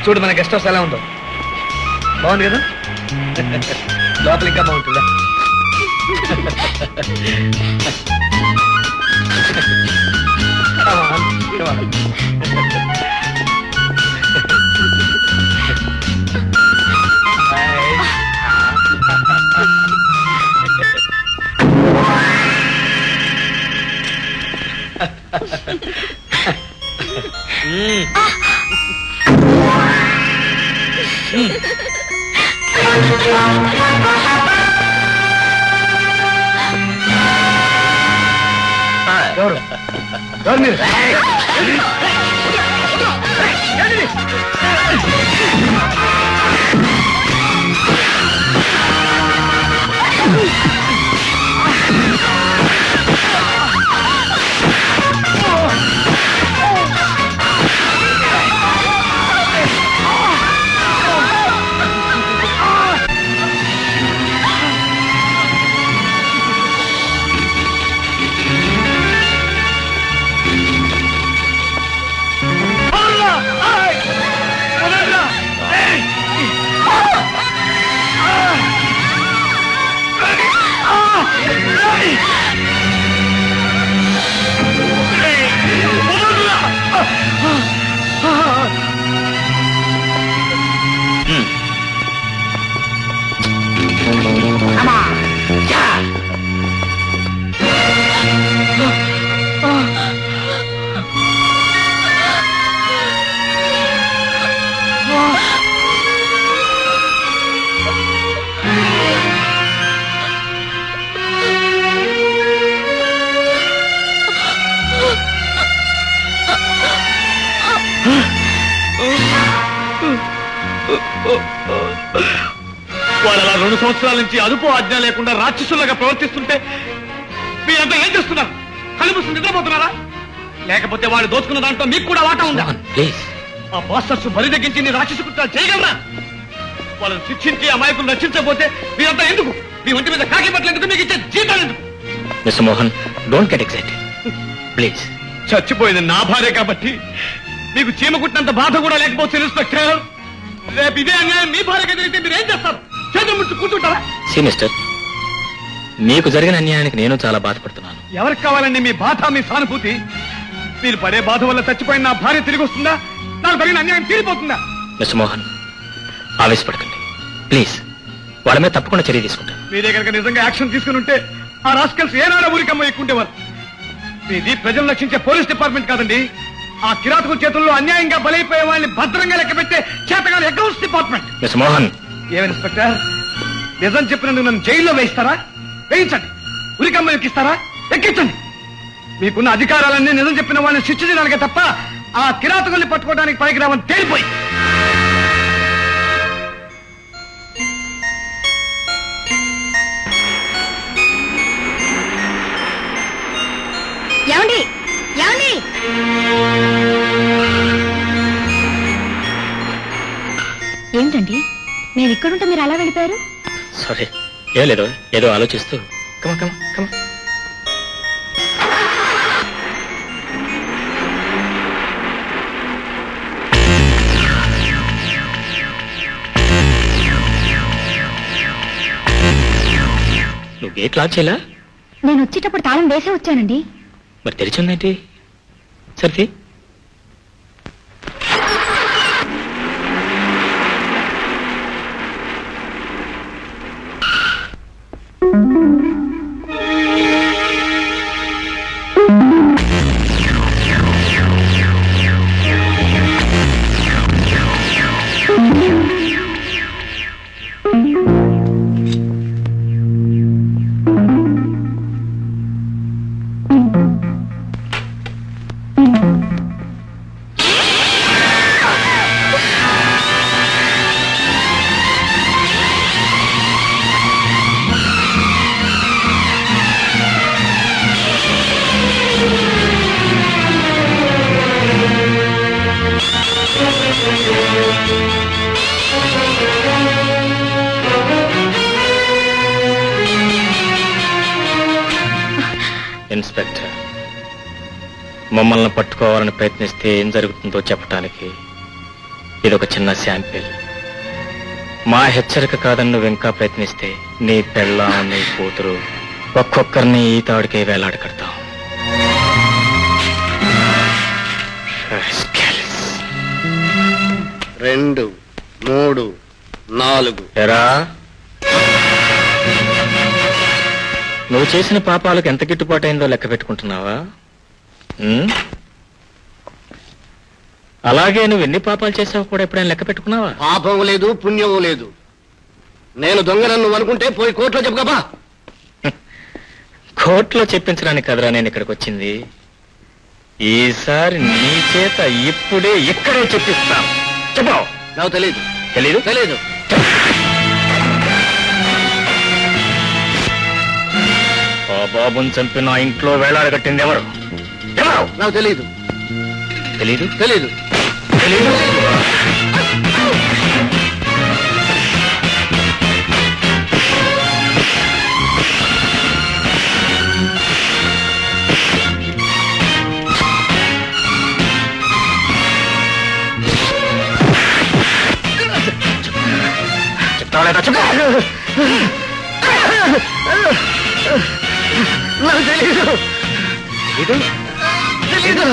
చూడు మన guest house ఎలా ఉందో. బాగుంది కదా? లోపల ఇంకా బాగుంటుందా? ఎవరు మీరు? వాళ్ళు అలా 2 సంవత్సరాల నుంచి అదుపు ఆజ్ఞ లేకుండా రాక్షసులుగా ప్రవర్తిస్తుంటే మీరంతా ఏం చేస్తున్నారు? కలుపుసు నిద్రపోతున్నారా? లేకపోతే వాళ్ళు దోచుకున్న దాంట్లో మీకు కూడా వాటా ఉందా? ఆ బాస్టర్స్ బరి తగ్గించి రాక్షసు కుట్రాలు చేయగలరా? వాళ్ళని శిక్షించి అమాయకులు రక్షించకపోతే మీరంతా ఎందుకు? మీ ఒంటి మీద కాకి బట్టలు ఎందుకు? మీకు ఇచ్చే జీతాలు ఎందుకు? Mister Mohan, don't get excited please. చచ్చిపోయింది నా భార్య కాబట్టి మీకు చీమ కుట్టినంత బాధ కూడా లేకపోతే ఇన్స్పెక్టర్, రేపు ఇదే అన్యాయం మీ భార్యకి జరిగితే మీరు ఏం చేస్తారు? చేతులు ముట్టు కూర్చుంటారా? సి మిస్టర్, మీకు జరిగిన అన్యాయానికి నేను చాలా బాధపడుతున్నాను. ఎవరికి కావాలండి మీ బాధ, మీ సానుభూతి? మీరు పడే బాధ వల్ల చచ్చిపోయిన నా భార్య తిరిగి వస్తుందా? నాకు జరిగిన అన్యాయం తీరిపోతుందా? మిస్టర్ మోహన్, ఆవేశపడకండి ప్లీజ్. వాళ్ళ మీద తప్పకుండా చర్య తీసుకుంటాను. మీరే కనుక నిజంగా యాక్షన్ తీసుకుని ఉంటే ఆ రాస్కల్స్ ఏనాడో ఊరికమ్మ ఎక్కుంటేవారు. మీది ప్రజలు రక్షించే పోలీస్ డిపార్ట్మెంట్ కాదండి, ఆ కిరాతకుల చేతుల్లో అన్యాయంగా బలైపోయే వాళ్ళని భద్రంగా లెక్కబెట్టే చేతగాని అకౌంట్స్ డిపార్ట్మెంట్. మిస్టర్ మోహన్, ఏమని ఇన్స్పెక్టర్, నిజం చెప్పినందుకు నన్ను జైల్లో వేయిస్తారా? వేయించండి. ఉరికమ్మ ఎక్కిస్తారా? ఎక్కించండి. మీకున్న అధికారాలన్నీ నిజం చెప్పిన వాళ్ళని శిక్షించడానికే తప్ప ఆ కిరాతకుల్ని పట్టుకోవడానికి పనికిరావని తేలిపోయి. ఏమండి ఏమండి, ఏమిటండి మేము ఇక్కడుంటే మీరు అలా వెళ్ళిపోయారు? సారీ, ఏం లేదు, ఏదో ఆలోచిస్తూ. Come come come. నువ్వు గేట్ లాక్ చేయలా? నేను వచ్చేటప్పుడు తాళం వేసే వచ్చానండి. మరి తెరిచి ఉందేంటి? సరే, ఇన్స్పెక్టర్, మమ్మల్ని పట్టుకోవాలని ప్రయత్నిస్తే ఏం జరుగుతుందో చెప్పటానికి ఇదొక చిన్న శాంపిల్. మా హెచ్చరిక కాదని నువ్వు ఇంకా ప్రయత్నిస్తే నీ పెళ్ళాం, నీ కూతురు ఒక్కొక్కరిని ఈ తాడికే వేలాడ కడతాం. 2, 3, 4. ఎరా, నువ్వు చేసిన పాపాలకు ఎంత గిట్టుబాటు అయిందో లెక్క పెట్టుకుంటున్నావా? ఉమ్? అలాగే నువ్వు ఎన్ని పాపాలు చేసావు కూడా ఎప్పుడైనా లెక్క పెట్టుకున్నావా? పాపం లేదు, పుణ్యం లేదు. నేను దొంగనని నువ్వు అనుకుంటే పోయి కోర్టులో చెప్పుకోపా. కోర్టులో చెప్పించడానికి కదరా నేను ఇక్కడికి వచ్చింది. ఈసారి నీ చేత ఇప్పుడే ఇక్కడే చెప్పిస్తాను. చెప్పు. నాకు తెలియదు. తెలీదు? తెలియదు. ఆ బాబుని చంపి నా ఇంట్లో వేలాడగట్టింది ఎవరు? ఎవరు? నాకు తెలియదు. తెలీదు? తెలీదు. తెలీదు? చెప్తావా లేదా? చెప్పు. నాకు తెలీదు. తెలీదు? తెలీదు.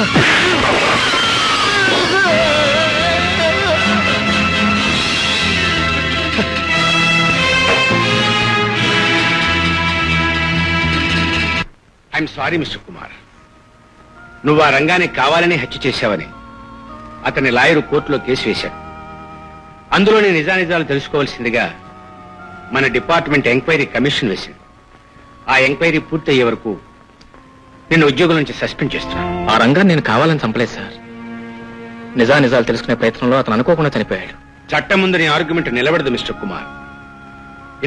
I'm sorry mister Kumar. నువ్వు ఆ రంగానికి కావాలని హత్య చేశావని అతని లాయరు కోర్టులో కేసు వేశాడు. అందులోని నిజానిజాలు తెలుసుకోవాల్సిందిగా మన డిపార్ట్మెంట్ ఎంక్వైరీ కమిషన్ వేసింది. ఆ ఎంక్వైరీ పూర్తయ్యే వరకు నిన్ను ఉద్యోగం నుంచి సస్పెండ్ చేస్తున్నాను. ఆ రంగాన్ని నేను కావాలని చంపలేదు సార్. నిజాలు తెలుసుకునే ప్రయత్నంలో అతను అనుకోకుండా చనిపోయాడు. చట్టం ముందు నీ ఆర్గ్యుమెంట్ నిలబడదు మిస్టర్ కుమార్.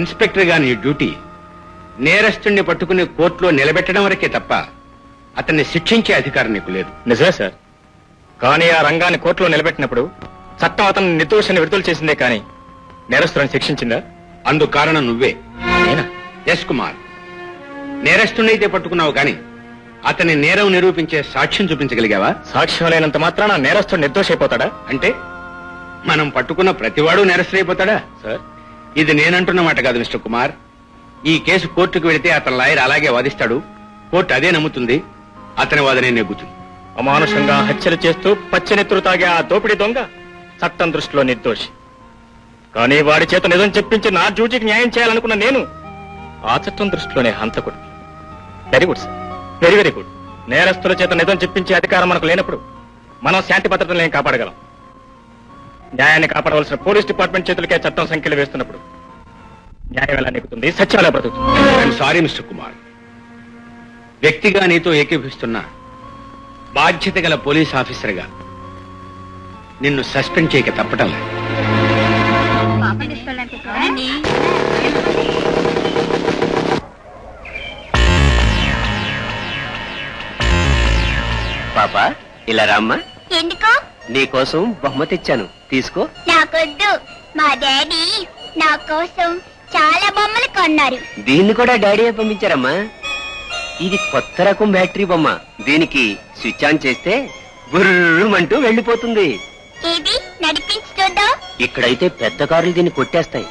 ఇన్స్పెక్టర్ గా నీ డ్యూటీ నేరస్తుణ్ణి పట్టుకుని కోర్టులో నిలబెట్టడం వరకే తప్ప అతన్ని శిక్షించే అధికారం నీకు లేదు. నిజమే సార్. కానీ ఆ రంగాన్ని కోర్టులో నిలబెట్టినప్పుడు చట్టం అతను నిర్దోషాన్ని విడుదల చేసిందే కానీ నేరస్తులను శిక్షించిందా? అందుకు కారణం నువ్వే. నేనా? ఎస్ కుమార్. నేరస్తున్నైతే పట్టుకున్నావు కానీ అతని నేరం నిరూపించే సాక్ష్యం చూపించగలిగావా? సాక్ష్యం లేనంత మాత్రాన నేరస్తుడు నిర్దోషైపోతాడా? అంటే మనం పట్టుకున్న ప్రతివాడు నేరస్తుడైపోతాడా? సార్, ఇది నేనంటున్న మాట కాదు మిస్టర్ కుమార్. ఈ కేసు కోర్టుకు వెళితే అతని లాయర్ అలాగే వాదిస్తాడు. కోర్టు అదే నమ్ముతుంది. అతని వాదనే నెగ్గుతుంది. అమానుషంగా హత్యలు చేస్తూ పచ్చనెత్తులు తాగే ఆ దోపిడీ దొంగ చట్టం దృష్టిలో నిర్దోషి. కానీ వాడి చేత నిజం చెప్పించి నా డ్యూటీకి న్యాయం చేయాలనుకున్న నేను ఆ చట్టం దృష్టిలోనే హంతకుడు. Very good sir, very very good. నేరస్తుల చేత నిజం చెప్పించే అధికారం మనకు లేనప్పుడు మనం శాంతి భద్రతలను ఏం కాపాడగలం? న్యాయాన్ని కాపాడవలసిన పోలీస్ డిపార్ట్మెంట్ చేతులకే చట్టం సంఖ్యలు వేస్తున్నప్పుడు న్యాయం ఎలా నెగ్గుతుంది? సత్యం ఎలా బ్రతుకుతుంది? I'm sorry mister Kumar. వ్యక్తిగా నీతో ఏకీభిస్తున్న బాధ్యత గల పోలీస్ ఆఫీసర్గా నిన్ను సస్పెండ్ చేయక తప్పటం లేదు. పాపా, ఇలా రామ్మా. ఎందుకు? నీకోసం బహుమతి ఇచ్చాను, తీసుకో. నాకొద్దు. మా డాడీ నా కోసం చాలా బొమ్మలు కొన్నారు. దీన్ని కూడా డాడీ పంపించారమ్మా. ఇది కొత్త రకం బ్యాటరీ బొమ్మ. దీనికి స్విచ్ ఆన్ చేస్తే గుర్రుమంటూ వెళ్ళిపోతుంది. ఇది నడిపించి చూద్దాం. ఇక్కడైతే పెద్ద కార్లు దీన్ని కొట్టేస్తాయి.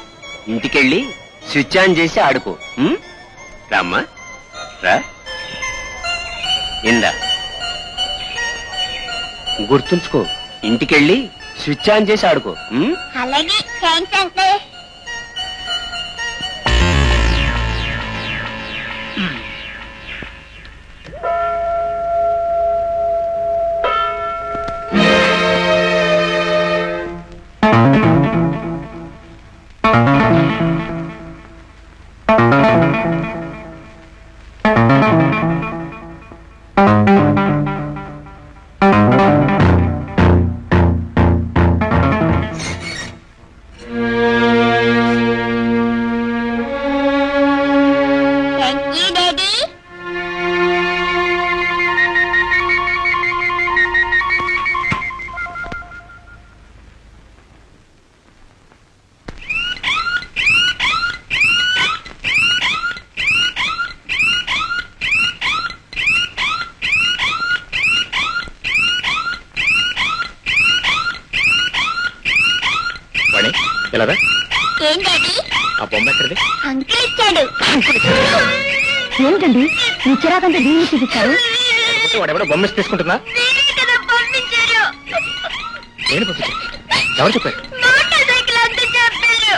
ఇంటికెళ్ళి స్విచ్ ఆన్ చేసి ఆడుకో. రామ్మా, రా. ఇందా, గుర్తుంచుకో. ఇంటికెళ్ళి స్విచ్ ఆన్ చేసి ఆడుకో. అలాగే. Thanks uncle. Thank you daddy. Rani ఎలారా ఏం డాడీ ఆ బొమ్మ ఎక్కడిది? అంకుల్ ఇచ్చాడు ఏంటండి మీ చిరాకంతా దీన్ని చూపించారు వాడెవడో బొమ్మ ఇచ్చి తీసుకుంటున్నా నేనే కదా పంపించారు నేను పంపించాను ఎవరు చెప్పారు? మోటార్ సైకిల్ అంతా చెప్పారు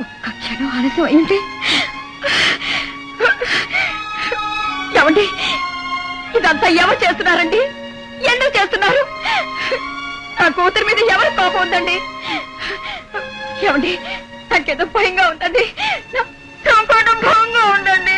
ఒక్క క్షణం ఆలస్యం అయింది ఏమండి ఇదంతా ఎవరు చేస్తున్నారండి ఎందుకు చేస్తున్నారు నా కూతురి మీద ఎవరు కోపం ఉందండి ఏమండి నాకేదో భయంగా ఉందండి నా ప్రాణం భయంగా ఉందండి